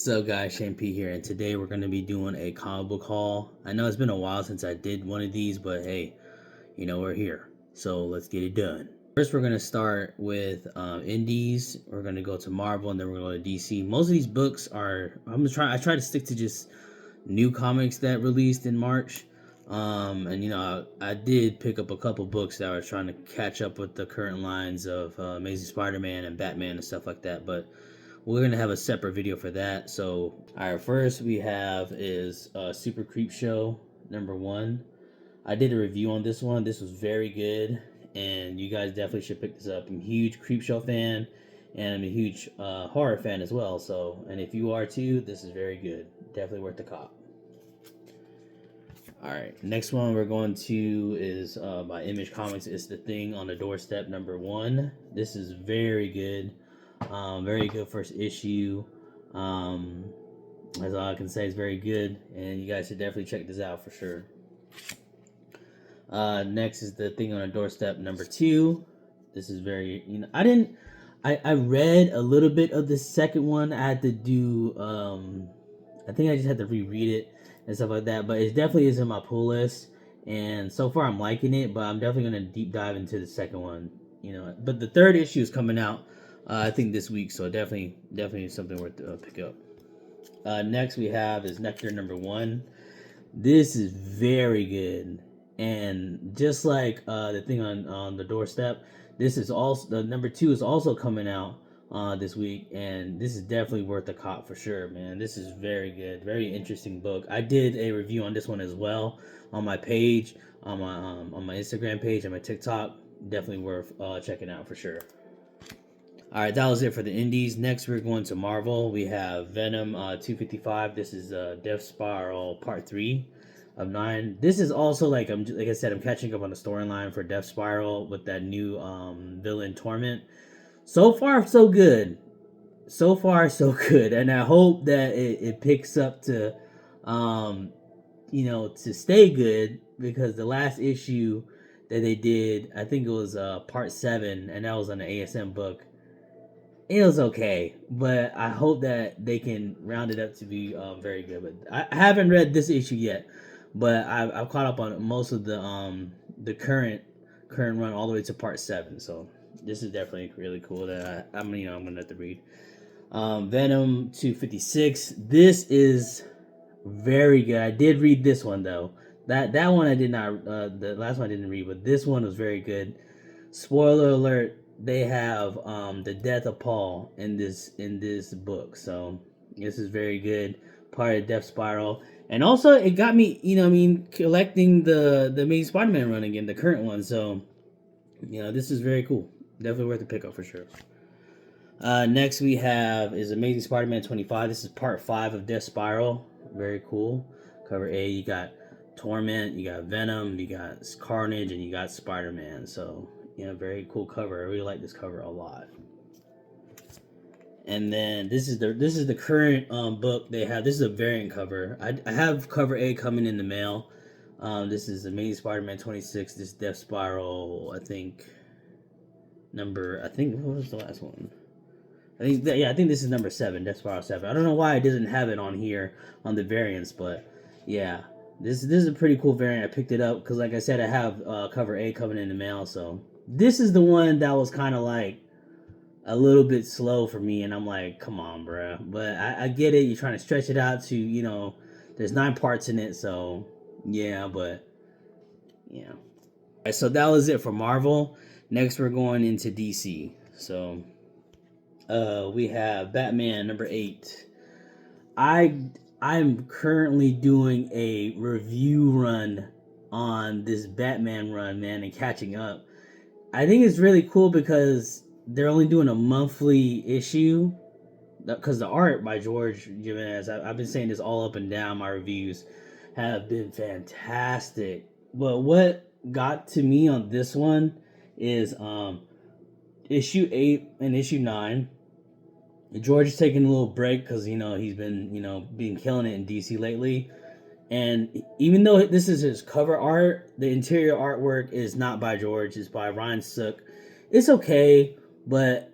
So guys, Shane P here, and today we're going to be doing a comic book haul. I know it's been a while since I did one of these, but hey, we're here. So let's get it done. First, we're going to start with indies. We're going to go to Marvel, and then we're going to go to DC. Most of these books are, I try to stick to just new comics that released in March. I did pick up a couple books that were trying to catch up with the current lines of Amazing Spider-Man and Batman and stuff like that, but we're gonna have a separate video for that. So, all right, first we have is Super Creep Show #1. I did a review on this one. This was very good, and you guys definitely should pick this up. I'm a huge Creep Show fan, and I'm a huge horror fan as well. So, and if you are too, this is very good. Definitely worth the cop. All right, next one we're going to is by Image Comics. It's The Thing on the Doorstep #1. This is very good. Very good first issue. That's all I can say. It's very good, and you guys should definitely check this out for sure. Next is The Thing on the Doorstep #2. This is very, I read a little bit of the second one. I had to do, I think I just had to reread it and stuff like that, but it definitely is in my pull list, and so far I'm liking it, but I'm definitely going to deep dive into the second one, but the third issue is coming out, I think this week, so definitely something worth to pick up. Next we have is Nectar #1. This is very good, and just like the thing on the doorstep, this is also the #2 is also coming out this week, and this is definitely worth a cop for sure, man. This is very good, very interesting book. I did a review on this one as well on my page, on my Instagram page, and my TikTok. Definitely worth checking out for sure. All right, that was it for the indies. Next, we're going to Marvel. We have Venom 255. This is Death Spiral Part 3 of 9. This is also like I said, I'm catching up on the storyline for Death Spiral with that new villain Torment. So far, so good. So far, so good, and I hope that it picks up to, to stay good, because the last issue that they did, I think it was Part 7, and that was on the ASM book. It was okay, but I hope that they can round it up to be very good. But I haven't read this issue yet, but I've caught up on most of the current run all the way to Part 7. So this is definitely really cool that I'm gonna have to read. Venom 256. This is very good. I did read this one though. That one I did not. The last one I didn't read, but this one was very good. Spoiler alert: they have the death of Paul in this book, so this is very good. Part of Death Spiral, and also it got me, collecting the Amazing Spider-Man run again, the current one. So this is very cool. Definitely worth the pickup for sure. Next we have is Amazing Spider-Man 25. This is Part 5 of Death Spiral. Very cool. Cover A, you got Torment, you got Venom, you got Carnage, and you got Spider-Man. So very cool cover. I really like this cover a lot. And then this is the current book they have. This is a variant cover. I have cover A coming in the mail. This is Amazing Spider-Man 26. This Death Spiral, I think what was the last one? I think this is #7, Death Spiral 7. I don't know why I didn't have it on here on the variants, but yeah, this is a pretty cool variant. I picked it up because, like I said, I have cover A coming in the mail. So this is the one that was kind of like a little bit slow for me, and I'm like, come on, bro. But I get it. You're trying to stretch it out to, there's 9 parts in it, so yeah. But yeah. All right, so that was it for Marvel. Next, we're going into DC. So we have Batman #8. I'm currently doing a review run on this Batman run, man, and catching up. I think it's really cool because they're only doing a monthly issue, because the art by George Jimenez, I've been saying this all up and down. My reviews have been fantastic, but what got to me on this one is issue 8 and issue 9. George is taking a little break because he's been killing it in DC lately, and even though this is his cover art, the interior artwork is not by George. It's by Ryan Sook. It's okay, but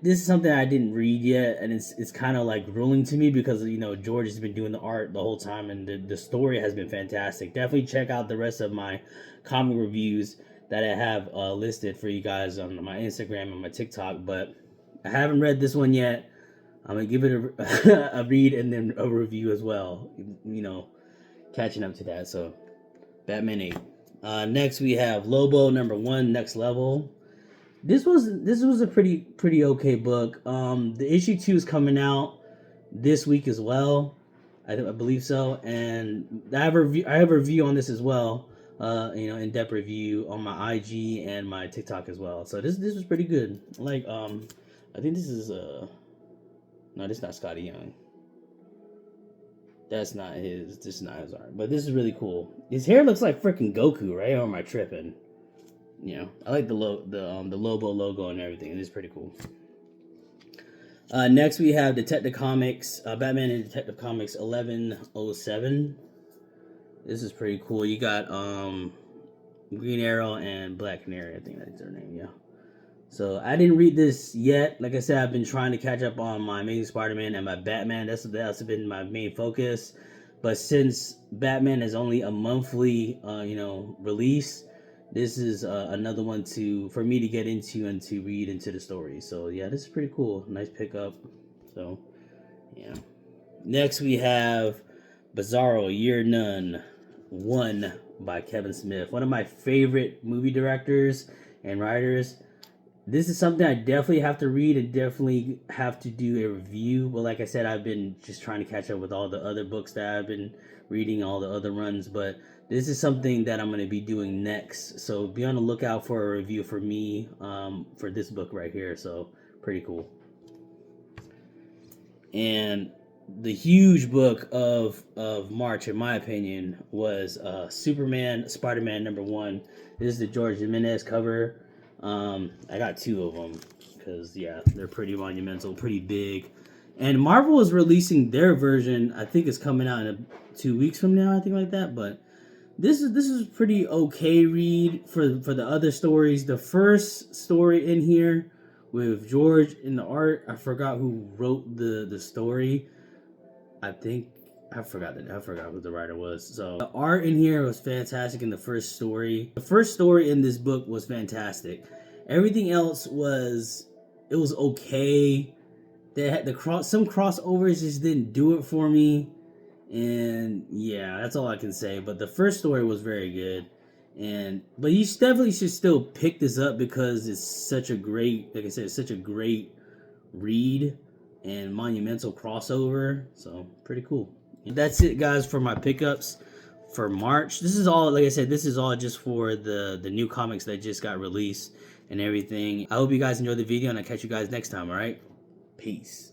this is something I didn't read yet, and it's kind of like grueling to me because George has been doing the art the whole time, and the story has been fantastic. Definitely check out the rest of my comic reviews that I have listed for you guys on my Instagram and my TikTok. But I haven't read this one yet. I'm gonna give it a read and then a review as well. Catching up to that. So, Batman 8. Next we have Lobo #1, Next Level. This was a pretty okay book. The issue 2 is coming out this week as well. I believe so, and I have a review on this as well. In-depth review on my IG and my TikTok as well. So this was pretty good. Like I think this is no, this is not Scotty Young. This is not his art. But this is really cool. His hair looks like freaking Goku, right? Or am I tripping? I like the Lobo logo and everything. It is pretty cool. Next we have Detective Comics, Batman and Detective Comics 1107. This is pretty cool. You got Green Arrow and Black Canary. I think that's their name. Yeah. So I didn't read this yet. Like I said, I've been trying to catch up on my Amazing Spider-Man and my Batman. That's been my main focus. But since Batman is only a monthly, release, this is another one for me to get into and to read into the story. So yeah, this is pretty cool. Nice pickup. So yeah. Next we have Bizarro Year None 1 by Kevin Smith. One of my favorite movie directors and writers. This is something I definitely have to read and definitely have to do a review. But like I said, I've been just trying to catch up with all the other books that I've been reading, all the other runs. But this is something that I'm going to be doing next. So be on the lookout for a review for me for this book right here. So pretty cool. And the huge book of March, in my opinion, was Superman Spider-Man #1. This is the George Jimenez cover. I got 2 of them because yeah, they're pretty monumental, pretty big. And Marvel is releasing their version. I think it's coming out in 2 weeks from now. I think like that. But this is pretty okay read for the other stories. The first story in here with George in the art, I forgot who wrote the story. I forgot who the writer was. So the art in here was fantastic in the first story. The first story in this book was fantastic. Everything else was okay. They had some crossovers just didn't do it for me. And yeah, that's all I can say. But the first story was very good. But you definitely should still pick this up because it's such a great, like I said, it's such a great read and monumental crossover. So pretty cool. That's it, guys, for my pickups for March. This is all, like I said, this is all just for the new comics that just got released and everything. I hope you guys enjoyed the video, and I'll catch you guys next time. All right, peace.